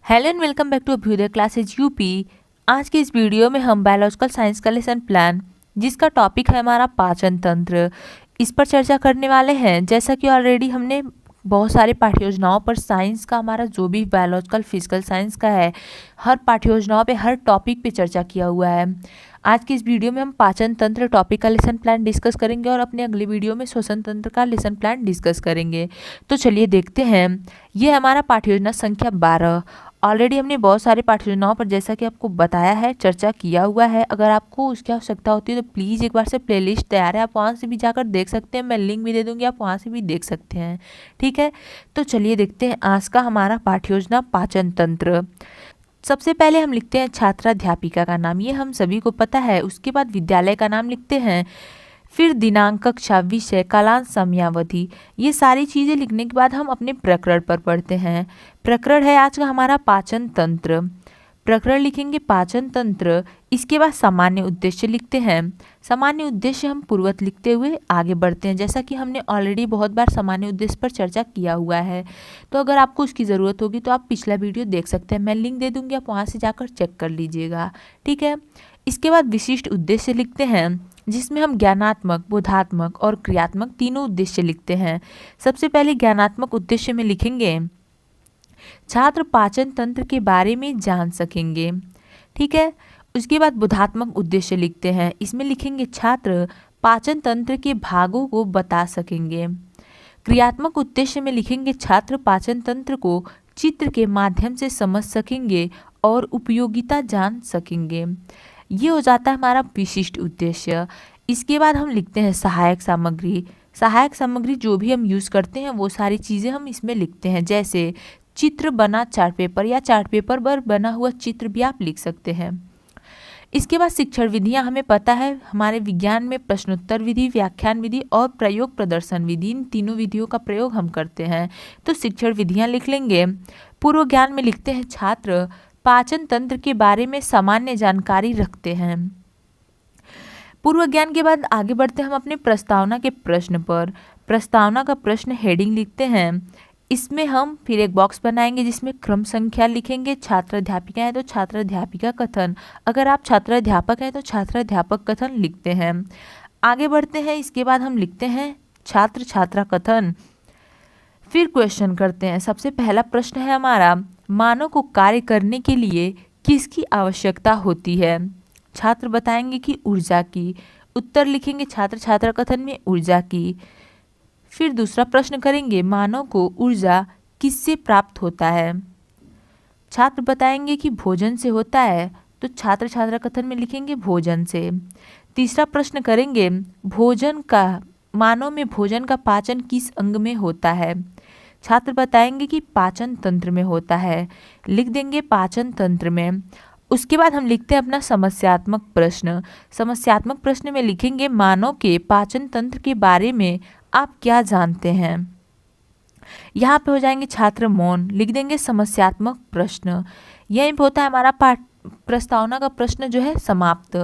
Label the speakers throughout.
Speaker 1: Hello and welcome back to Abhyudaya classes UP. आज के इस वीडियो में हम बायोलॉजिकल साइंस का लेसन प्लान, जिसका टॉपिक है हमारा पाचन तंत्र, इस पर चर्चा करने वाले हैं। जैसा कि ऑलरेडी हमने बहुत सारे पाठ्य योजनाओं पर साइंस का, हमारा जो भी बायोलॉजिकल फिजिकल साइंस का है, हर पाठ्य योजनाओं पे, हर टॉपिक पे चर्चा किया हुआ है। आज की इस वीडियो में हम पाचन तंत्र टॉपिक का लेसन प्लान डिस्कस करेंगे और अपने अगले वीडियो में श्वसन तंत्र का लेसन प्लान डिस्कस करेंगे। तो चलिए देखते हैं। ये हमारा पाठ्य योजना संख्या 12। ऑलरेडी हमने बहुत सारे पाठ्य योजनाओं पर, जैसा कि आपको बताया है, चर्चा किया हुआ है। अगर आपको उसकी आवश्यकता होती है तो प्लीज़ एक बार से प्लेलिस्ट तैयार है, आप वहाँ से भी जाकर देख सकते हैं। मैं लिंक भी दे दूँगी, आप वहाँ से भी देख सकते हैं। ठीक है, तो चलिए देखते हैं आज का हमारा पाठ्य योजना पाचन तंत्र। सबसे पहले हम लिखते हैं छात्राध्यापिका का नाम, ये हम सभी को पता है। उसके बाद विद्यालय का नाम लिखते हैं, फिर दिनांक, कक्षा, विषय, कालांश, समयावधि। ये सारी चीज़ें लिखने के बाद हम अपने प्रकरण पर पढ़ते हैं। प्रकरण है आज का हमारा पाचन तंत्र। प्रकरण लिखेंगे पाचन तंत्र। इसके बाद सामान्य उद्देश्य लिखते हैं। सामान्य उद्देश्य हम पूर्ववत लिखते हुए आगे बढ़ते हैं, जैसा कि हमने ऑलरेडी बहुत बार सामान्य उद्देश्य पर चर्चा किया हुआ है। तो अगर आपको उसकी ज़रूरत होगी तो आप पिछला वीडियो देख सकते हैं, मैं लिंक दे दूँगी, आप वहाँ से जाकर चेक कर लीजिएगा। ठीक है, इसके बाद विशिष्ट उद्देश्य लिखते हैं, जिसमें हम ज्ञानात्मक, बोधात्मक और क्रियात्मक तीनों उद्देश्य लिखते हैं। सबसे पहले ज्ञानात्मक उद्देश्य में लिखेंगे छात्र पाचन तंत्र के बारे में जान सकेंगे। ठीक है, उसके बाद बोधात्मक उद्देश्य लिखते हैं। इसमें लिखेंगे छात्र पाचन तंत्र के भागों को बता सकेंगे। क्रियात्मक उद्देश्य में लिखेंगे छात्र पाचन तंत्र को चित्र के माध्यम से समझ सकेंगे और उपयोगिता जान सकेंगे। ये हो जाता है हमारा विशिष्ट उद्देश्य। इसके बाद हम लिखते हैं सहायक सामग्री। सहायक सामग्री जो भी हम यूज़ करते हैं वो सारी चीज़ें हम इसमें लिखते हैं, जैसे चित्र बना चार्ट पेपर या चार्ट पेपर पर बना हुआ चित्र भी आप लिख सकते हैं। इसके बाद शिक्षण विधियां, हमें पता है हमारे विज्ञान में प्रश्नोत्तर विधि, व्याख्यान विधि और प्रयोग प्रदर्शन विधि, इन तीनों विधियों का प्रयोग हम करते हैं। तो शिक्षण विधियां लिख लेंगे। पूर्व ज्ञान में लिखते हैं छात्र पाचन तंत्र के बारे में सामान्य जानकारी रखते हैं। पूर्व ज्ञान के बाद आगे बढ़ते हैं हम अपने प्रस्तावना के प्रश्न पर। प्रस्तावना का प्रश्न हेडिंग लिखते हैं। इसमें हम फिर एक बॉक्स बनाएंगे जिसमें क्रम संख्या लिखेंगे। छात्र अध्यापिका है तो छात्र अध्यापिका कथन, अगर आप छात्र अध्यापक हैं तो छात्र अध्यापक कथन लिखते हैं। आगे बढ़ते हैं, इसके बाद हम लिखते हैं छात्र छात्रा कथन। फिर क्वेश्चन करते हैं। सबसे पहला प्रश्न है हमारा, मानव को कार्य करने के लिए किसकी आवश्यकता होती है? छात्र बताएंगे कि ऊर्जा की। उत्तर लिखेंगे छात्र छात्रा कथन में ऊर्जा की। फिर दूसरा प्रश्न करेंगे, मानव को ऊर्जा किससे प्राप्त होता है? छात्र बताएंगे कि भोजन से होता है, तो छात्र छात्रा कथन में लिखेंगे भोजन से। तीसरा प्रश्न करेंगे, भोजन का, मानव में भोजन का पाचन किस अंग में होता है? छात्र बताएंगे कि पाचन तंत्र में होता है, लिख देंगे पाचन तंत्र में। उसके बाद हम लिखते हैं अपना समस्यात्मक प्रश्न। समस्यात्मक प्रश्न में लिखेंगे, मानव के पाचन तंत्र के बारे में आप क्या जानते हैं? यहाँ पे हो जाएंगे छात्र मौन, लिख देंगे समस्यात्मक प्रश्न। यहीं पे होता है हमारा प्रस्तावना का प्रश्न जो है समाप्त।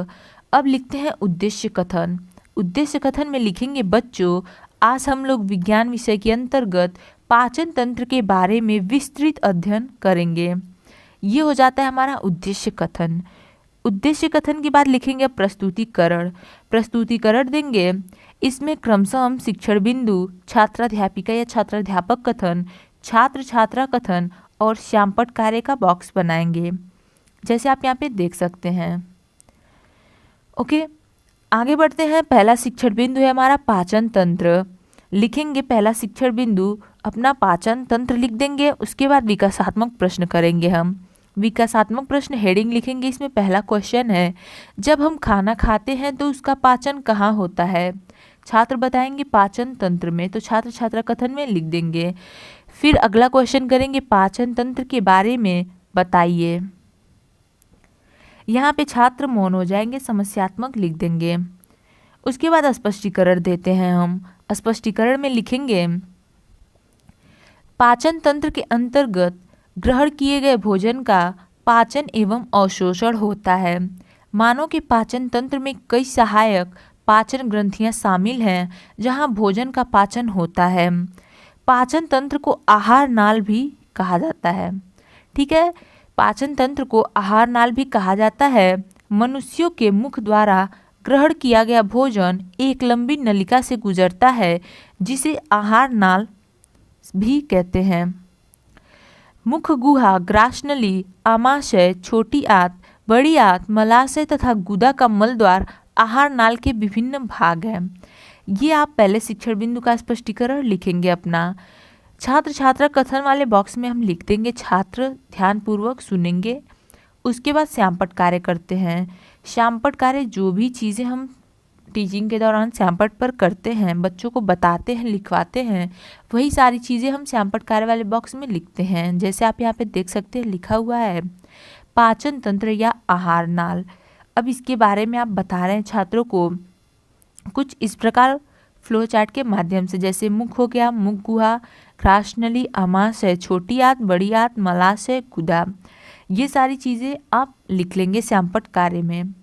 Speaker 1: अब लिखते हैं उद्देश्य कथन। उद्देश्य कथन में लिखेंगे, बच्चों आज हम लोग विज्ञान विषय के अंतर्गत पाचन तंत्र के बारे में विस्तृत अध्ययन करेंगे। ये हो जाता है हमारा उद्देश्य कथन। उद्देश्य कथन के बाद लिखेंगे प्रस्तुतिकरण। प्रस्तुतिकरण देंगे, इसमें क्रमशः हम शिक्षण बिंदु, छात्राध्यापिका या छात्राध्यापक कथन, छात्र छात्रा कथन और श्यामपट्ट कार्य का बॉक्स बनाएंगे, जैसे आप यहाँ पे देख सकते हैं। ओके, आगे बढ़ते हैं। पहला शिक्षण बिंदु है हमारा पाचन तंत्र। लिखेंगे पहला शिक्षण बिंदु, अपना पाचन तंत्र लिख देंगे। उसके बाद विकासात्मक प्रश्न करेंगे हम। विकासात्मक प्रश्न हेडिंग लिखेंगे। इसमें पहला क्वेश्चन है, जब हम खाना खाते हैं तो उसका पाचन कहाँ होता है? छात्र बताएंगे पाचन तंत्र में, तो छात्र छात्रा कथन में लिख देंगे। फिर अगला क्वेश्चन करेंगे, पाचन तंत्र के बारे में बताइए। यहाँ पे छात्र मौन हो जाएंगे, समस्यात्मक लिख देंगे। उसके बाद स्पष्टीकरण देते हैं हम। स्पष्टीकरण में लिखेंगे, पाचन तंत्र के अंतर्गत ग्रहण किए गए भोजन का पाचन एवं अवशोषण होता है। मानव के पाचन तंत्र में कई सहायक पाचन ग्रंथियां शामिल हैं, जहां भोजन का पाचन होता है। पाचन तंत्र को आहार नाल भी कहा जाता है। ठीक है, पाचन तंत्र को आहार नाल भी कहा जाता है। मनुष्यों के मुख द्वारा ग्रहण किया गया भोजन एक लंबी नलिका से गुजरता है जिसे आहार नाल भी कहते हैं। मुख गुहा, ग्रासनली, आमाशय, छोटी आंत, बड़ी आंत, मलाशय तथा गुदा का मल द्वार आहार नाल के विभिन्न भाग हैं। ये आप पहले शिक्षण बिंदु का स्पष्टीकरण लिखेंगे अपना। छात्र छात्रा कथन वाले बॉक्स में हम लिख देंगे छात्र ध्यानपूर्वक सुनेंगे। उसके बाद श्यामपट्ट कार्य करते हैं। श्यामपट्ट कार्य जो भी चीज़ें हम टीचिंग के दौरान श्यामपट्ट पर करते हैं, बच्चों को बताते हैं, लिखवाते हैं, वही सारी चीज़ें हम श्यामपट्ट कार्य वाले बॉक्स में लिखते हैं। जैसे आप यहाँ पे देख सकते हैं लिखा हुआ है पाचन तंत्र या आहार नाल। अब इसके बारे में आप बता रहे हैं छात्रों को कुछ इस प्रकार फ्लो चार्ट के माध्यम से, जैसे मुख हो गया, मुख गुहा, ग्रासनली, आमाशय, छोटी आंत, बड़ी आंत, मलाशय, गुदा, ये सारी चीज़ें आप लिख लेंगे श्यामपट्ट कार्य में।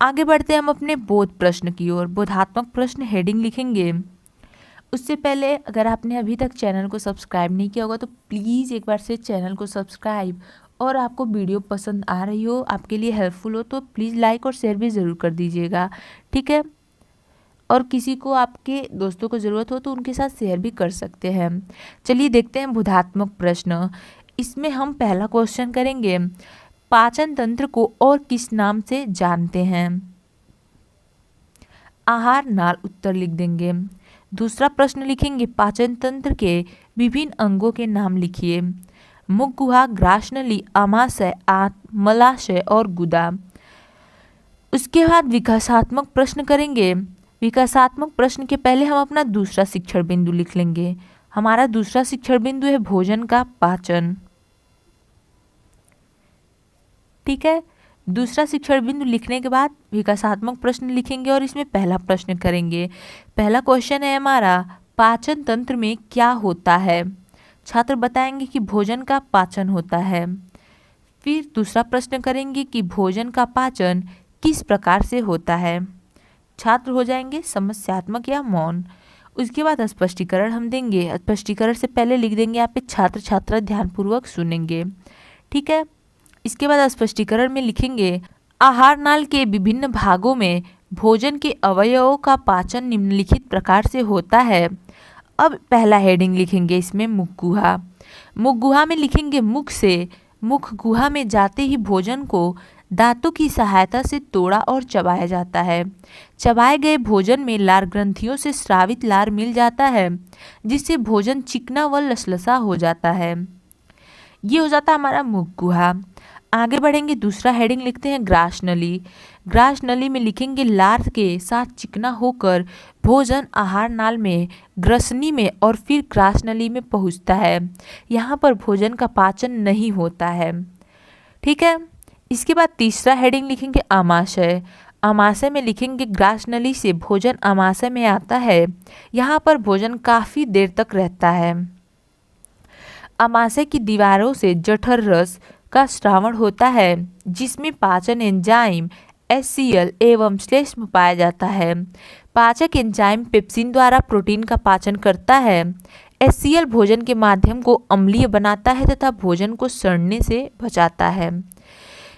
Speaker 1: आगे बढ़ते हैं हम अपने बोध प्रश्न की ओर। बोधात्मक प्रश्न हेडिंग लिखेंगे। उससे पहले अगर आपने अभी तक चैनल को सब्सक्राइब नहीं किया होगा तो प्लीज़ एक बार से चैनल को सब्सक्राइब, और आपको वीडियो पसंद आ रही हो, आपके लिए हेल्पफुल हो तो प्लीज़ लाइक और शेयर भी ज़रूर कर दीजिएगा, ठीक है। और किसी को आपके दोस्तों को ज़रूरत हो तो उनके साथ शेयर भी कर सकते हैं। चलिए देखते हैं बोधात्मक प्रश्न। इसमें हम पहला क्वेश्चन करेंगे, पाचन तंत्र को और किस नाम से जानते हैं? आहार नाल उत्तर लिख देंगे। दूसरा प्रश्न लिखेंगे, पाचन तंत्र के विभिन्न अंगों के नाम लिखिए। मुख गुहा, ग्रासनली, आमाशय, आंत, मलाशय और गुदा। उसके बाद विकासात्मक प्रश्न करेंगे। विकासात्मक प्रश्न के पहले हम अपना दूसरा शिक्षण बिंदु लिख लेंगे। हमारा दूसरा शिक्षण बिंदु है भोजन का पाचन, ठीक है। दूसरा शिक्षण बिंदु लिखने के बाद विकासात्मक प्रश्न लिखेंगे और इसमें पहला प्रश्न करेंगे। पहला क्वेश्चन है हमारा, पाचन तंत्र में क्या होता है? छात्र बताएंगे कि भोजन का पाचन होता है। फिर दूसरा प्रश्न करेंगे कि भोजन का पाचन किस प्रकार से होता है। छात्र हो जाएंगे समस्यात्मक या मौन। उसके बाद स्पष्टीकरण हम देंगे। स्पष्टीकरण से पहले लिख देंगे यहाँ पे छात्र छात्रा ध्यानपूर्वक सुनेंगे, ठीक है। इसके बाद स्पष्टीकरण में लिखेंगे, आहार नाल के विभिन्न भागों में भोजन के अवयवों का पाचन निम्नलिखित प्रकार से होता है। अब पहला हेडिंग लिखेंगे इसमें मुख गुहा। मुख गुहा में लिखेंगे, मुख से मुख गुहा में जाते ही भोजन को दांतों की सहायता से तोड़ा और चबाया जाता है। चबाए गए भोजन में लार ग्रंथियों से स्रावित लार मिल जाता है, जिससे भोजन चिकना व लसलसा हो जाता है। ये हो जाता है हमारा मुख गुहा। आगे बढ़ेंगे, दूसरा हेडिंग लिखते हैं ग्रासनली। ग्रासनली में लिखेंगे, लार के साथ चिकना होकर भोजन आहार नाल में, ग्रसनी में और फिर ग्रासनली में पहुंचता है। यहाँ पर भोजन का पाचन नहीं होता है, ठीक है। इसके बाद तीसरा हेडिंग लिखेंगे आमाशय। आमाशय में लिखेंगे, ग्रासनली से भोजन आमाशय में आता है। यहाँ पर भोजन काफ़ी देर तक रहता है। आमाशय की दीवारों से जठर रस का स्रावण होता है, जिसमें पाचन एंजाइम HCl एवं श्लेष्म पाया जाता है। पाचक एंजाइम पेप्सिन द्वारा प्रोटीन का पाचन करता है। HCl भोजन के माध्यम को अम्लीय बनाता है तथा भोजन को सड़ने से बचाता है।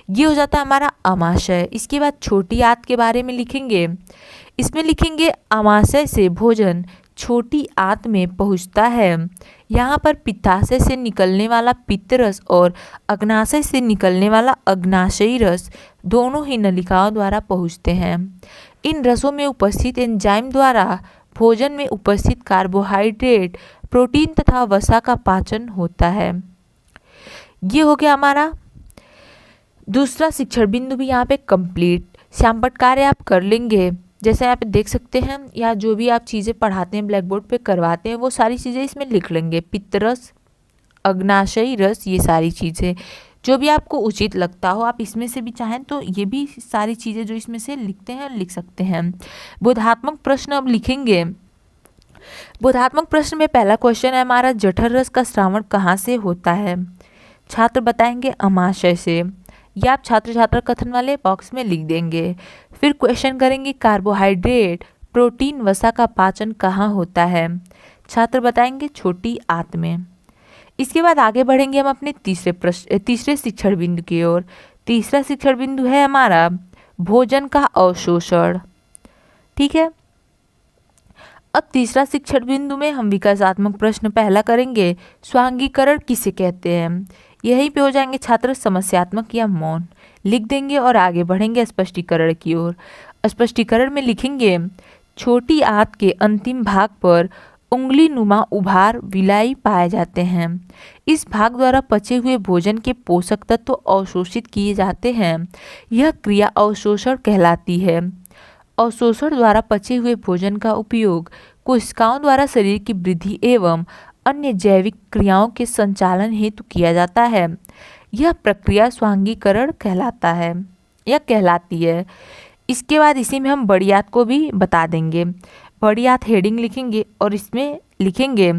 Speaker 1: ये हो जाता है हमारा आमाशय। इसके बाद छोटी आंत के बारे में लिखेंगे। इसमें लिखेंगे, आमाशय से भोजन छोटी आंत में पहुंचता है। यहाँ पर पित्ताशय से निकलने वाला पित्त रस और अग्नाशय से निकलने वाला अग्नाशयी रस दोनों ही नलिकाओं द्वारा पहुँचते हैं। इन रसों में उपस्थित एंजाइम द्वारा भोजन में उपस्थित कार्बोहाइड्रेट, प्रोटीन तथा वसा का पाचन होता है। ये हो गया हमारा दूसरा शिक्षण बिंदु भी यहाँ पे कंप्लीट। श्यामपट्ट कार्य आप कर लेंगे। जैसे यहाँ पे देख सकते हैं, या जो भी आप चीज़ें पढ़ाते हैं, ब्लैक बोर्ड पे करवाते हैं, वो सारी चीज़ें इसमें लिख लेंगे। पित्तरस, अग्नाशयी रस, ये सारी चीज़ें जो भी आपको उचित लगता हो, आप इसमें से भी चाहें तो ये भी सारी चीज़ें जो इसमें से लिखते हैं लिख सकते हैं। बोधात्मक प्रश्न अब लिखेंगे। बोधात्मक प्रश्न में पहला क्वेश्चन है हमारा, जठर रस का स्रावण कहाँ से होता है? छात्र बताएंगे आमाशय से। या आप छात्र छात्रा कथन वाले बॉक्स में लिख देंगे। फिर क्वेश्चन करेंगे, कार्बोहाइड्रेट, प्रोटीन, वसा का पाचन कहाँ होता है? छात्र बताएंगे छोटी आंत में। इसके बाद आगे बढ़ेंगे हम अपने तीसरे शिक्षण बिंदु की ओर। तीसरा शिक्षण बिंदु है हमारा भोजन का अवशोषण। ठीक है, अब तीसरा शिक्षण बिंदु में हम विकासात्मक प्रश्न पहला करेंगे, स्वांगीकरण किसे कहते हैं। यहीं पे हो जाएंगे छात्र समस्यात्मक या मौन, लिख देंगे और आगे बढ़ेंगे स्पष्टीकरण की ओर। स्पष्टीकरण में लिखेंगे, छोटी आंत के अंतिम भाग पर उंगली नुमा उभार विलाई पाए जाते हैं। इस भाग द्वारा पचे हुए भोजन के पोषक तत्व अवशोषित किए जाते हैं। यह क्रिया अवशोषण कहलाती है। अवशोषण द्वारा पचे हुए भोजन का उपयोग कोशिकाओं द्वारा शरीर की वृद्धि एवं अन्य जैविक क्रियाओं के संचालन हेतु किया जाता है। यह प्रक्रिया स्वांगीकरण कहलाता है या कहलाती है। इसके बाद इसी में हम बड़ी आंत को भी बता देंगे। बड़ी आंत हेडिंग लिखेंगे और इसमें लिखेंगे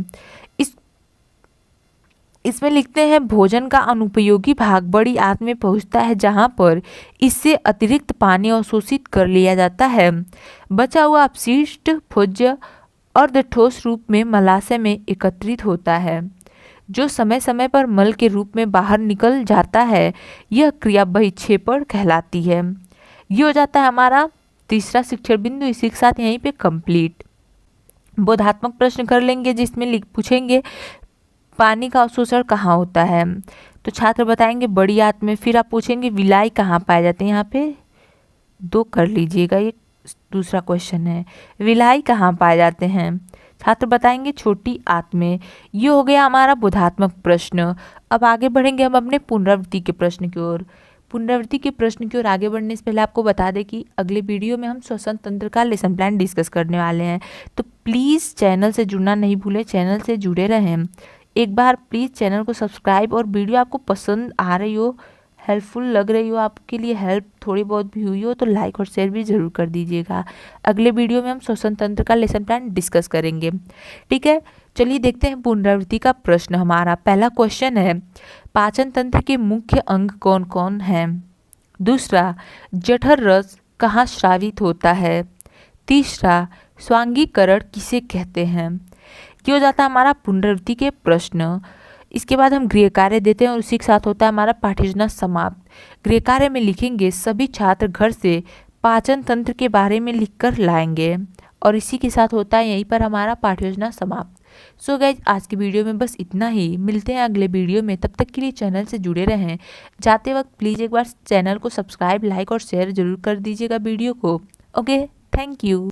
Speaker 1: इसमें लिखते हैं, भोजन का अनुपयोगी भाग बड़ी आंत में पहुंचता है जहां पर इससे अतिरिक्त पानी अवशोषित कर लिया जाता है। बचा हुआ अपशिष्ट भोज्य अर्धठोस रूप में मलाशय में एकत्रित होता है, जो समय समय पर मल के रूप में बाहर निकल जाता है। यह क्रिया बहिक्षेपण कहलाती है। ये हो जाता है हमारा तीसरा शिक्षण बिंदु। इसी के साथ यहीं पे कंप्लीट। बोधात्मक प्रश्न कर लेंगे जिसमें पूछेंगे पानी का अवशोषण कहाँ होता है, तो छात्र बताएंगे बड़ी आंत में। फिर आप पूछेंगे विलाई कहाँ पाए जाते हैं, यहाँ पे 2 कर लीजिएगा, ये दूसरा क्वेश्चन है। विलाई कहाँ पाए जाते हैं, छात्र बताएंगे छोटी आंत में। ये हो गया हमारा बोधात्मक प्रश्न। अब आगे बढ़ेंगे हम अपने पुनरावृत्ति के प्रश्न की ओर। पुनरावृत्ति के प्रश्न की ओर आगे बढ़ने से पहले आपको बता दें कि अगले वीडियो में हम श्वसन तंत्र का लेसन प्लान डिस्कस करने वाले हैं, तो प्लीज़ चैनल से जुड़ना नहीं भूलें, चैनल से जुड़े रहें। एक बार प्लीज़ चैनल को सब्सक्राइब, और वीडियो आपको पसंद आ रही हो, हेल्पफुल लग रही हो, आपके लिए हेल्प थोड़ी बहुत भी हुई हो, तो लाइक और शेयर भी ज़रूर कर दीजिएगा। अगले वीडियो में हम श्वसन तंत्र का लेसन प्लान डिस्कस करेंगे। ठीक है, चलिए देखते हैं पुनरावृत्ति का प्रश्न। हमारा पहला क्वेश्चन है, पाचन तंत्र के मुख्य अंग कौन कौन हैं। दूसरा, जठर रस कहाँ स्रावित होता है। तीसरा, स्वांगीकरण किसे कहते हैं। ये हो जाता है हमारा पुनरावृत्ति के प्रश्न। इसके बाद हम गृह कार्य देते हैं और उसी के साथ होता है हमारा पाठ्ययोजना समाप्त। गृह कार्य में लिखेंगे, सभी छात्र घर से पाचन तंत्र के बारे में लिखकर लाएंगे, और इसी के साथ होता है यहीं पर हमारा पाठ्ययोजना समाप्त। सो गाइज, आज की वीडियो में बस इतना ही। मिलते हैं अगले वीडियो में, तब तक के लिए चैनल से जुड़े रहें। जाते वक्त प्लीज़ एक बार चैनल को सब्सक्राइब, लाइक और शेयर जरूर कर दीजिएगा वीडियो को। Okay, thank you.